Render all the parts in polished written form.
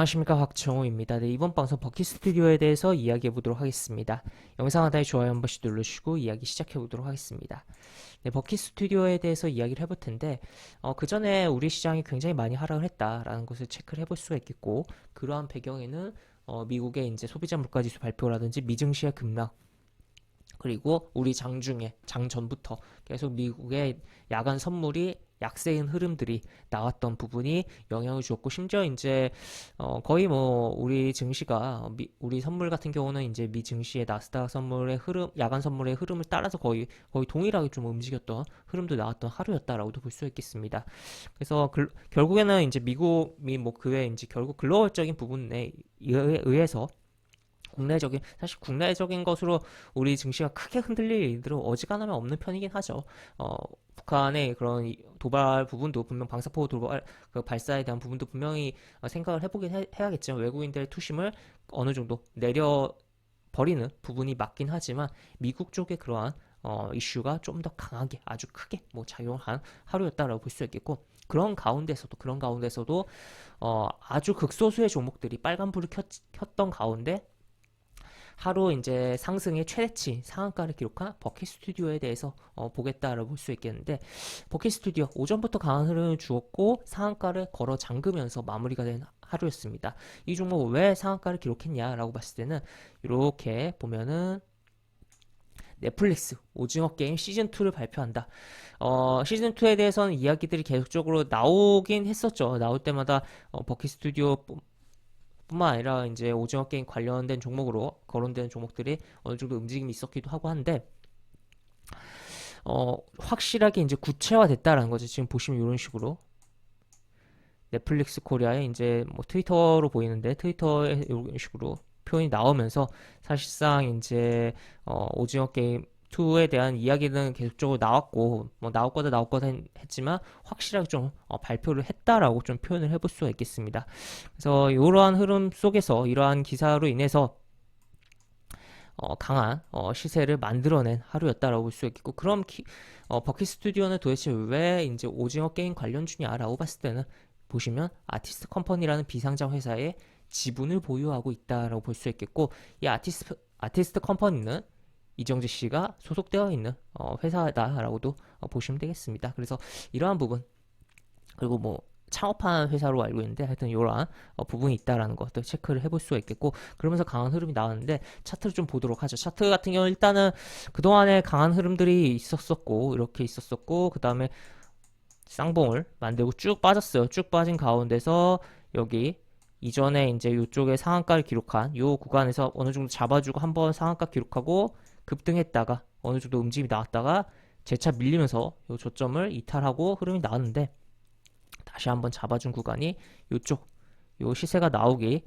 안녕하십니까, 박정호입니다. 네, 이번 방송 버킷 스튜디오에 대해서 이야기해 보도록 하겠습니다. 영상 하단에 좋아요 한 번씩 눌러주시고 이야기 시작해 보도록 하겠습니다. 네, 버킷 스튜디오에 대해서 이야기를 해볼 텐데 그 전에 우리 시장이 굉장히 많이 하락을 했다라는 것을 체크를 해볼 수가 있겠고, 그러한 배경에는 미국의 이제 소비자 물가지수 발표라든지 미증시의 급락, 그리고 우리 장중에 장전부터 계속 미국의 야간 선물이 약세인 흐름들이 나왔던 부분이 영향을 주었고, 심지어 이제 거의 뭐 우리 증시가 우리 선물 같은 경우는 이제 미 증시의 나스닥 선물의 흐름, 야간 선물의 흐름을 따라서 거의 동일하게 좀 움직였던 흐름도 나왔던 하루였다라고도 볼 수 있겠습니다. 그래서 결국에는 이제 미국이 뭐 그외 이제 결국 글로벌적인 부분에 의해서 사실 국내적인 것으로 우리 증시가 크게 흔들릴 일들은 어지간하면 없는 편이긴 하죠. 북한의 그런 도발 부분도 분명 방사포 도발 그 발사에 대한 부분도 분명히 생각을 해야겠지만, 외국인들의 투심을 어느 정도 내려 버리는 부분이 맞긴 하지만, 미국 쪽의 그러한 이슈가 좀 더 강하게 아주 크게 뭐 작용한 하루였다라고 볼 수 있겠고, 그런 가운데서도 아주 극소수의 종목들이 빨간불을 켰던 가운데 하루 이제 상승의 최대치 상한가를 기록한 버킷 스튜디오에 대해서 보겠다라고 볼 수 있겠는데, 버킷 스튜디오 오전부터 강한 흐름을 주었고 상한가를 걸어 잠그면서 마무리가 된 하루였습니다. 이 종목 왜 상한가를 기록했냐라고 봤을 때는 이렇게 보면은 넷플릭스 오징어 게임 시즌2를 발표한다. 시즌2에 대해서는 이야기들이 계속적으로 나오긴 했었죠. 나올 때마다 버킷 스튜디오 뿐만 아니라 이제 오징어 게임 관련된 종목으로 거론되는 종목들이 어느 정도 움직임이 있었기도 하고 한데, 확실하게 이제 구체화됐다라는 거죠. 지금 보시면 이런 식으로 넷플릭스 코리아에 이제 뭐 트위터로 보이는데, 트위터에 이런 식으로 표현이 나오면서 사실상 이제 오징어 게임 2에 대한 이야기는 계속적으로 나왔고, 뭐 나올 거다 했지만 확실하게 좀 발표를 했다라고 좀 표현을 해볼 수가 있겠습니다. 그래서 이러한 흐름 속에서 이러한 기사로 인해서 강한 시세를 만들어낸 하루였다라고 볼 수 있겠고, 그럼 버킷 스튜디오는 도대체 왜 이제 오징어 게임 관련주냐라고 봤을 때는, 보시면 아티스트 컴퍼니라는 비상장 회사의 지분을 보유하고 있다라고 볼 수 있겠고, 이 아티스트 컴퍼니는 이정재 씨가 소속되어 있는 회사다라고도 보시면 되겠습니다. 그래서 이러한 부분, 그리고 뭐 창업한 회사로 알고 있는데 하여튼 이러한 부분이 있다라는 것도 체크를 해볼 수가 있겠고, 그러면서 강한 흐름이 나왔는데 차트를 좀 보도록 하죠. 차트 같은 경우 일단은 그동안에 강한 흐름들이 있었었고, 이렇게 있었었고, 그 다음에 쌍봉을 만들고 쭉 빠졌어요. 쭉 빠진 가운데서 여기 이전에 이제 이쪽에 상한가를 기록한 이 구간에서 어느 정도 잡아주고 한번 상한가 기록하고 급등했다가 어느 정도 움직임이 나왔다가 재차 밀리면서 이 저점을 이탈하고 흐름이 나왔는데, 다시 한번 잡아준 구간이 이쪽 요 시세가 나오기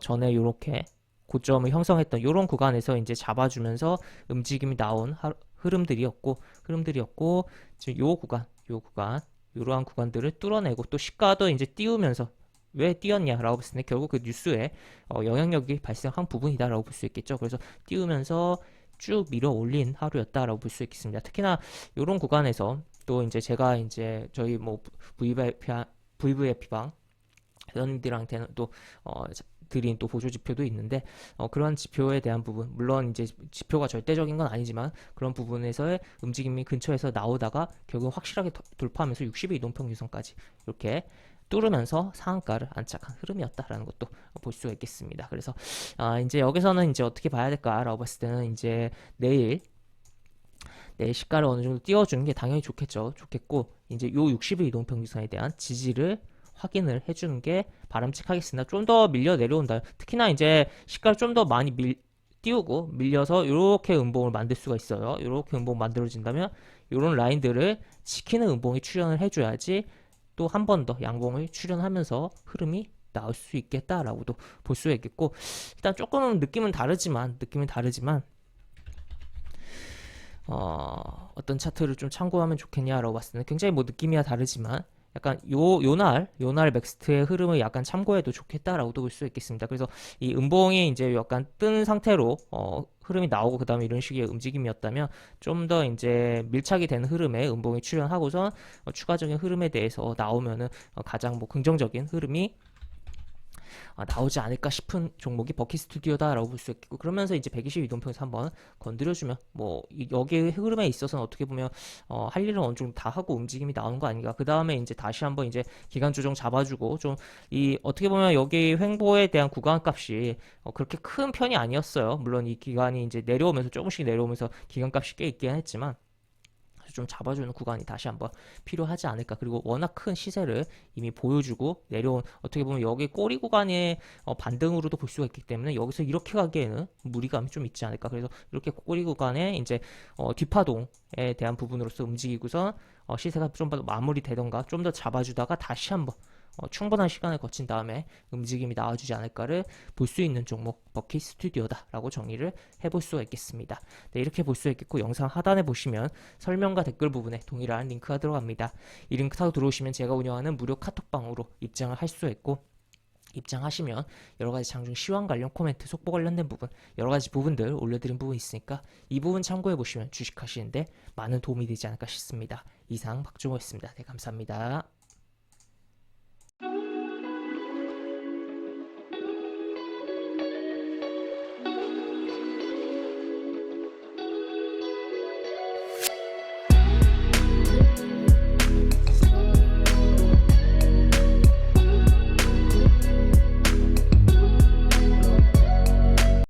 전에 이렇게 고점을 형성했던 이런 구간에서 이제 잡아주면서 움직임이 나온 흐름들이었고, 지금 요 구간 이러한 구간들을 뚫어내고 또 시가도 이제 띄우면서, 왜 띄었냐라고 봤을 때 결국 그 뉴스에 영향력이 발생한 부분이다라고 볼 수 있겠죠. 그래서 띄우면서 쭉 밀어 올린 하루였다라고 볼 수 있겠습니다. 특히나 이런 구간에서 또 이제 제가 이제 저희 뭐 VVIP방 회원님들한테는 또 드린 또 보조 지표도 있는데, 그런 지표에 대한 부분, 물론 이제 지표가 절대적인 건 아니지만 그런 부분에서의 움직임이 근처에서 나오다가 결국 확실하게 돌파하면서 60의 이동평균선까지 이렇게 뚫으면서 상한가를 안착한 흐름이었다라는 것도 볼 수가 있겠습니다. 그래서 이제 여기서는 이제 어떻게 봐야 될까라고 봤을 때는, 이제 내일 시가를 어느 정도 띄워주는 게 당연히 좋겠고, 이제 요 60의 이동평균선에 대한 지지를 확인을 해주는 게 바람직하겠습니다. 좀 더 밀려 내려온다. 특히나 이제 시가를 좀 더 많이 띄우고 밀려서 이렇게 음봉을 만들 수가 있어요. 이렇게 음봉 만들어진다면 이런 라인들을 지키는 음봉이 출현을 해줘야지 또 한 번 더 양봉을 출현하면서 흐름이 나올 수 있겠다라고도 볼 수 있겠고, 일단 조금은 느낌은 다르지만 어떤 차트를 좀 참고하면 좋겠냐라고 봤을 때는, 굉장히 뭐 느낌이야 다르지만 약간 요날 맥스트의 흐름을 약간 참고해도 좋겠다라고도 볼 수 있겠습니다. 그래서 이 음봉이 이제 약간 뜬 상태로 흐름이 나오고 그 다음에 이런 식의 움직임이었다면, 좀 더 이제 밀착이 된 흐름에 음봉이 출현하고서 추가적인 흐름에 대해서 나오면은 가장 뭐 긍정적인 흐름이 나오지 않을까 싶은 종목이 버킷 스튜디오다라고 볼 수 있겠고, 그러면서 이제 120 이동평에서 한번 건드려주면 뭐 여기의 흐름에 있어서는 어떻게 보면 할 일은 어느 정도 다 하고 움직임이 나오는 거 아닌가. 그 다음에 이제 다시 한번 이제 기간 조정 잡아주고 좀 이 어떻게 보면 여기 횡보에 대한 구간 값이 그렇게 큰 편이 아니었어요. 물론 이 기간이 이제 내려오면서 조금씩 내려오면서 기간 값이 꽤 있긴 했지만 좀 잡아주는 구간이 다시 한번 필요하지 않을까. 그리고 워낙 큰 시세를 이미 보여주고 내려온, 어떻게 보면 여기 꼬리 구간의 반등으로도 볼 수가 있기 때문에 여기서 이렇게 가기에는 무리감이 좀 있지 않을까. 그래서 이렇게 꼬리 구간에 이제 뒷파동에 대한 부분으로서 움직이고선 시세가 좀 더 마무리되던가 좀 더 잡아주다가 다시 한번 충분한 시간을 거친 다음에 움직임이 나와주지 않을까를 볼 수 있는 종목 버킷 스튜디오다라고 정리를 해볼 수가 있겠습니다. 네, 이렇게 볼 수 있겠고, 영상 하단에 보시면 설명과 댓글 부분에 동일한 링크가 들어갑니다. 이 링크 타고 들어오시면 제가 운영하는 무료 카톡방으로 입장을 할 수 있고, 입장하시면 여러가지 장중 시황 관련 코멘트, 속보 관련된 부분, 여러가지 부분들 올려드린 부분 있으니까 이 부분 참고해보시면 주식하시는데 많은 도움이 되지 않을까 싶습니다. 이상 박종호였습니다. 네, 감사합니다.